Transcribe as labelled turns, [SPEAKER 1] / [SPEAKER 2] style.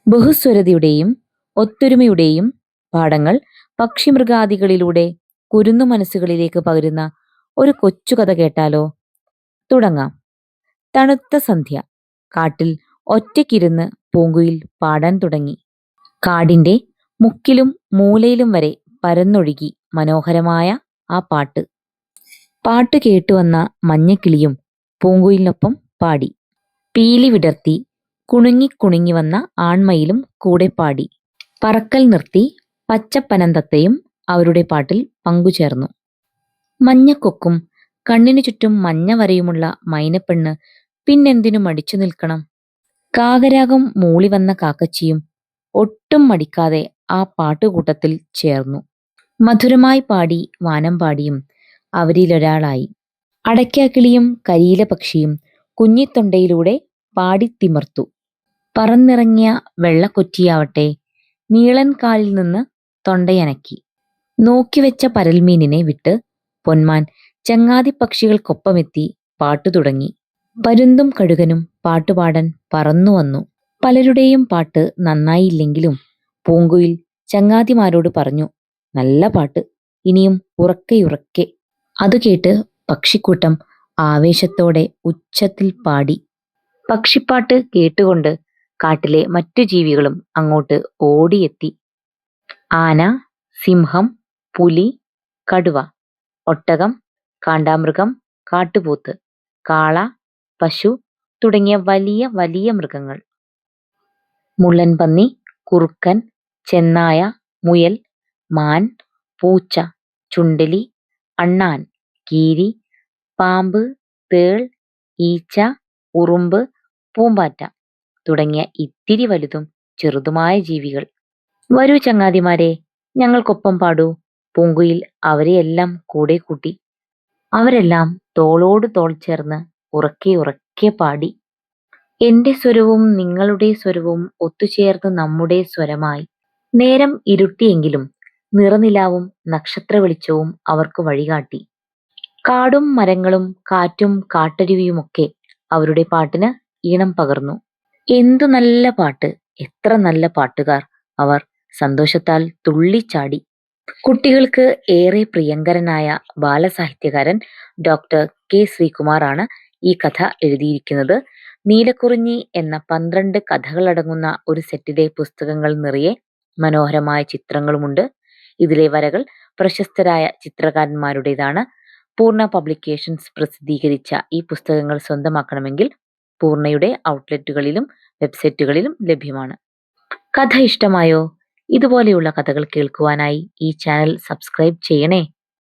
[SPEAKER 1] ബഹുസ്വരതയുടെയും ഒത്തൊരുമയുടെയും പാഠങ്ങൾ പക്ഷിമൃഗാദികളിലൂടെ കുരുന്നു മനസ്സുകളിലേക്ക് പകരുന്ന ഒരു കൊച്ചു കഥ കേട്ടാലോ? തുടങ്ങാം. തണുത്ത സന്ധ്യ. കാട്ടിൽ ഒറ്റയ്ക്കിരുന്ന് പൂങ്കുയിൽ പാടാൻ തുടങ്ങി. കാടിന്റെ മുക്കിലും മൂലയിലും വരെ പരന്നൊഴുകി മനോഹരമായ ആ പാട്ട്. പാട്ട് കേട്ടുവന്ന മഞ്ഞക്കിളിയും പൂങ്കുയിലിനൊപ്പം പാടി. പീലി വിടർത്തി കുണുങ്ങി കുണുങ്ങി വന്ന ആൺമയിലും കൂടെ പാടി. പറക്കൽ നിർത്തി പച്ചപ്പനന്തത്തയും അവരുടെ പാട്ടിൽ പങ്കുചേർന്നു. മഞ്ഞക്കൊക്കും കണ്ണിനു ചുറ്റും മഞ്ഞ വരയുമുള്ള മൈനപ്പെണ്ണ് പിന്നെന്തിനു മടിച്ചു നിൽക്കണം? കാകരാഗം മൂളി വന്ന കാക്കച്ചിയും ഒട്ടും മടിക്കാതെ ആ പാട്ടുകൂട്ടത്തിൽ ചേർന്നു. മധുരമായി പാടി വാനമ്പാടിയും അവരിലൊരാളായി. അടയ്ക്കാക്കിളിയും കരിയില പക്ഷിയും കുഞ്ഞിത്തൊണ്ടയിലൂടെ പാടിത്തിമർത്തു. പറന്നിറങ്ങിയ വെള്ളക്കൊറ്റിയാവട്ടെ നീളൻ കാലിൽ നിന്ന് തൊണ്ടയനക്കി. നോക്കിവെച്ച പരൽമീനിനെ വിട്ട് പൊന്മാൻ ചങ്ങാതിപ്പക്ഷികൾക്കൊപ്പമെത്തി പാട്ടു തുടങ്ങി. പരുന്തും കഴുകനും പാട്ടുപാടാൻ പറന്നു വന്നു. പലരുടെയും പാട്ട് നന്നായില്ലെങ്കിലും പൂങ്കുയിൽ ചങ്ങാതിമാരോട് പറഞ്ഞു, നല്ല പാട്ട്, ഇനിയും ഉറക്കെയുറക്കെ. അതുകേട്ട് പക്ഷിക്കൂട്ടം ആവേശത്തോടെ ഉച്ചത്തിൽ പാടി. പക്ഷിപ്പാട്ട് കേട്ടുകൊണ്ട് കാട്ടിലെ മറ്റു ജീവികളും അങ്ങോട്ട് ഓടിയെത്തി. ആന, സിംഹം, പുലി, കടുവ, ഒട്ടകം, കാണ്ടാമൃഗം, കാട്ടുപോത്ത്, കാള, പശു തുടങ്ങിയ വലിയ വലിയ മൃഗങ്ങൾ. മുള്ളൻപന്നി, കുറുക്കൻ, ചെന്നായ, മുയൽ, മാൻ, പൂച്ച, ചുണ്ടലി, അണ്ണാൻ, കീരി, പാമ്പ്, തേൾ, ഈച്ച, ഉറുമ്പ്, പൂമ്പാറ്റ തുടങ്ങിയ ഇത്തിരി വലുതും ചെറുതുമായ ജീവികൾ. വരൂ ചങ്ങാതിമാരെ, ഞങ്ങൾക്കൊപ്പം പാടൂ. പൂങ്കുയിൽ അവരെയെല്ലാം കൂടെ കൂട്ടി. അവരെല്ലാം തോളോട് തോൾ ചേർന്ന് ഉറക്കെ ഉറക്കെ പാടി. എന്റെ സ്വരവും നിങ്ങളുടെ സ്വരവും ഒത്തുചേർന്ന് നമ്മുടെ സ്വരമായി. നേരം ഇരുട്ടിയെങ്കിലും നിറനിലാവും നക്ഷത്ര വെളിച്ചവും അവർക്ക് വഴികാട്ടി. കാടും മരങ്ങളും കാറ്റും കാട്ടരുവിയുമൊക്കെ അവരുടെ പാട്ടിന് ഈണം പകർന്നു. എന്തു നല്ല പാട്ട്, എത്ര നല്ല പാട്ടുകാർ! അവർ സന്തോഷത്താൽ തുള്ളിച്ചാടി. കുട്ടികൾക്ക് ഏറെ പ്രിയങ്കരനായ ബാലസാഹിത്യകാരൻ ഡോക്ടർ കെ ശ്രീകുമാർ ആണ് ഈ കഥ എഴുതിയിരിക്കുന്നത്. നീലക്കുറിഞ്ഞി എന്ന 12 കഥകളടങ്ങുന്ന ഒരു സെറ്റിലെ പുസ്തകങ്ങൾ നിറയെ മനോഹരമായ ചിത്രങ്ങളുമുണ്ട്. ഇതിലെ വരകൾ പ്രശസ്തരായ ചിത്രകാരന്മാരുടേതാണ്. പൂർണ്ണ പബ്ലിക്കേഷൻസ് പ്രസിദ്ധീകരിച്ച ഈ പുസ്തകങ്ങൾ സ്വന്തമാക്കണമെങ്കിൽ പൂർണ്ണയുടെ ഔട്ട്ലെറ്റുകളിലും വെബ്സൈറ്റുകളിലും ലഭ്യമാണ്. കഥ ഇഷ്ടമായോ? ഇതുപോലെയുള്ള കഥകൾ കേൾക്കുവാനായി ഈ ചാനൽ സബ്സ്ക്രൈബ് ചെയ്യണേ.